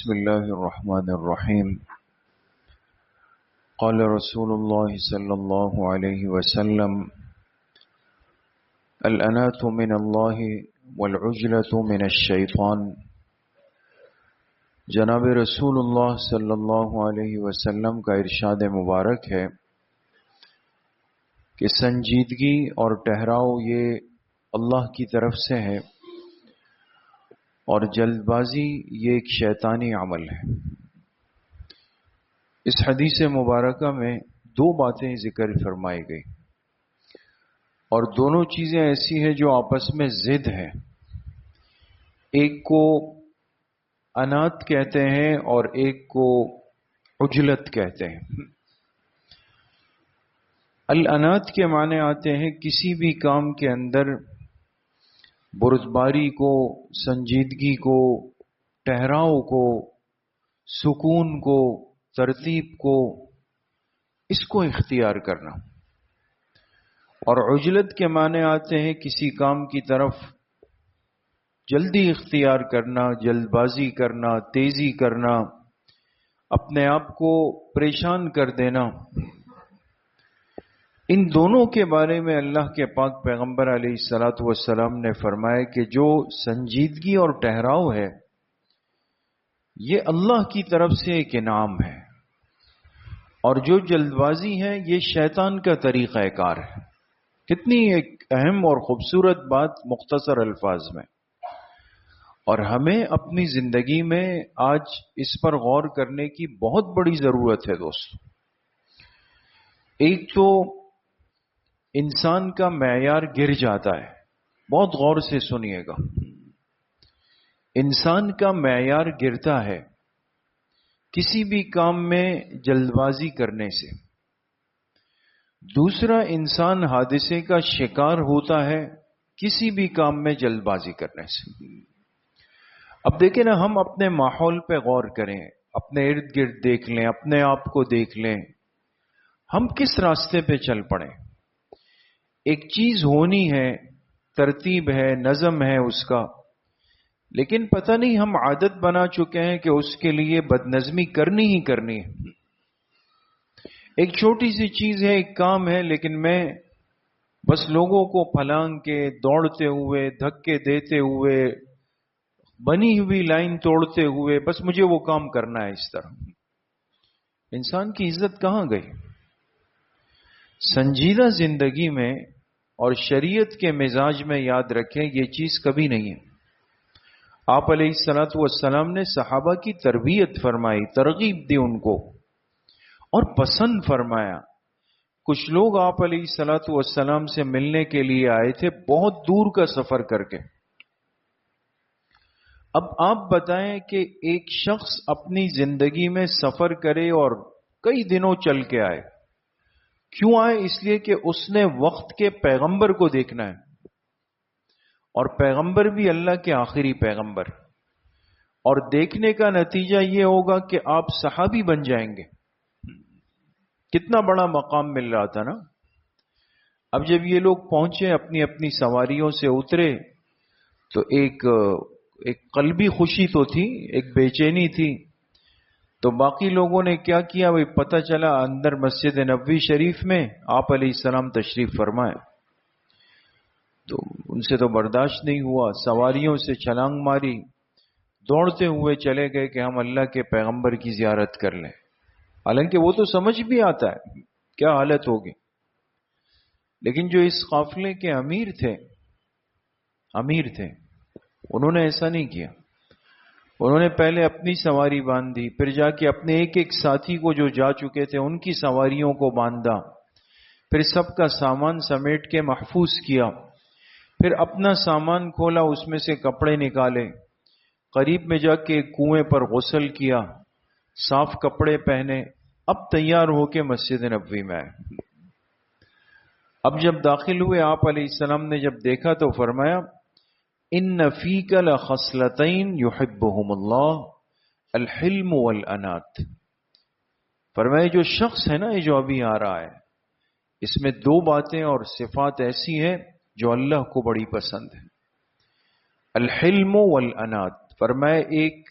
بسم الله الرحمن الرحيم. قال رسول الله صلى الله عليه وسلم: الأنات من الله والعجلة من الشيطان. جناب رسول اللہ صلی اللہ علیہ وسلم کا ارشاد مبارک ہے کہ سنجیدگی اور ٹھہراؤ یہ اللہ کی طرف سے ہے اور جلد بازی یہ ایک شیطانی عمل ہے۔ اس حدیث مبارکہ میں دو باتیں ذکر فرمائی گئی اور دونوں چیزیں ایسی ہیں جو آپس میں ضد ہیں۔ ایک کو انات کہتے ہیں اور ایک کو عجلت کہتے ہیں۔ الانات کے معنی آتے ہیں کسی بھی کام کے اندر بردباری کو، سنجیدگی کو، ٹھہراؤ کو، سکون کو، ترتیب کو، اس کو اختیار کرنا۔ اور عجلت کے معنی آتے ہیں کسی کام کی طرف جلدی اختیار کرنا، جلد بازی کرنا، تیزی کرنا، اپنے آپ کو پریشان کر دینا۔ ان دونوں کے بارے میں اللہ کے پاک پیغمبر علیہ الصلوۃ والسلام نے فرمایا کہ جو سنجیدگی اور ٹھہراؤ ہے یہ اللہ کی طرف سے ایک انعام ہے، اور جو جلد بازی ہے یہ شیطان کا طریقہ کار ہے۔ کتنی ایک اہم اور خوبصورت بات مختصر الفاظ میں، اور ہمیں اپنی زندگی میں آج اس پر غور کرنے کی بہت بڑی ضرورت ہے دوستو۔ ایک تو انسان کا معیار گر جاتا ہے، بہت غور سے سنیے گا، انسان کا معیار گرتا ہے کسی بھی کام میں جلد بازی کرنے سے۔ دوسرا، انسان حادثے کا شکار ہوتا ہے کسی بھی کام میں جلد بازی کرنے سے۔ اب دیکھیں نا، ہم اپنے ماحول پہ غور کریں، اپنے ارد گرد دیکھ لیں، اپنے آپ کو دیکھ لیں، ہم کس راستے پہ چل پڑیں۔ ایک چیز ہونی ہے، ترتیب ہے، نظم ہے اس کا، لیکن پتہ نہیں ہم عادت بنا چکے ہیں کہ اس کے لیے بدنظمی کرنی ہی کرنی ہے۔ ایک چھوٹی سی چیز ہے، ایک کام ہے، لیکن میں بس لوگوں کو پھلانگ کے، دوڑتے ہوئے، دھکے دیتے ہوئے، بنی ہوئی لائن توڑتے ہوئے، بس مجھے وہ کام کرنا ہے اس طرح۔ انسان کی عزت کہاں گئی؟ سنجیدہ زندگی میں اور شریعت کے مزاج میں یاد رکھیں یہ چیز کبھی نہیں ہے۔ آپ علیہ الصلوۃ والسلام نے صحابہ کی تربیت فرمائی، ترغیب دی ان کو اور پسند فرمایا۔ کچھ لوگ آپ علیہ الصلوۃ والسلام سے ملنے کے لیے آئے تھے بہت دور کا سفر کر کے۔ اب آپ بتائیں کہ ایک شخص اپنی زندگی میں سفر کرے اور کئی دنوں چل کے آئے، کیوں آئے؟ اس لیے کہ اس نے وقت کے پیغمبر کو دیکھنا ہے، اور پیغمبر بھی اللہ کے آخری پیغمبر، اور دیکھنے کا نتیجہ یہ ہوگا کہ آپ صحابی بن جائیں گے۔ کتنا بڑا مقام مل رہا تھا نا۔ اب جب یہ لوگ پہنچے، اپنی اپنی سواریوں سے اترے، تو ایک قلبی خوشی تو تھی، ایک بے چینی تھی۔ تو باقی لوگوں نے کیا کیا؟ وہ پتہ چلا اندر مسجد نبوی شریف میں آپ علیہ السلام تشریف فرمائے، تو ان سے تو برداشت نہیں ہوا، سواریوں سے چھلانگ ماری، دوڑتے ہوئے چلے گئے کہ ہم اللہ کے پیغمبر کی زیارت کر لیں۔ حالانکہ وہ تو سمجھ بھی آتا ہے کیا حالت ہوگی، لیکن جو اس قافلے کے امیر تھے انہوں نے ایسا نہیں کیا۔ انہوں نے پہلے اپنی سواری باندھی، پھر جا کے اپنے ایک ایک ساتھی کو جو جا چکے تھے ان کی سواریوں کو باندھا، پھر سب کا سامان سمیٹ کے محفوظ کیا، پھر اپنا سامان کھولا، اس میں سے کپڑے نکالے، قریب میں جا کے کنویں پر غسل کیا، صاف کپڑے پہنے، اب تیار ہو کے مسجد نبوی میں آئے۔ اب جب داخل ہوئے آپ علیہ السلام نے جب دیکھا تو فرمایا: ان فیک لخصلتین یحبہم اللہ، الحلم والانات۔ فرمایا جو شخص ہے نا، یہ جو ابھی آ رہا ہے، اس میں دو باتیں اور صفات ایسی ہیں جو اللہ کو بڑی پسند ہے، الحلم والانات۔ فرمایا ایک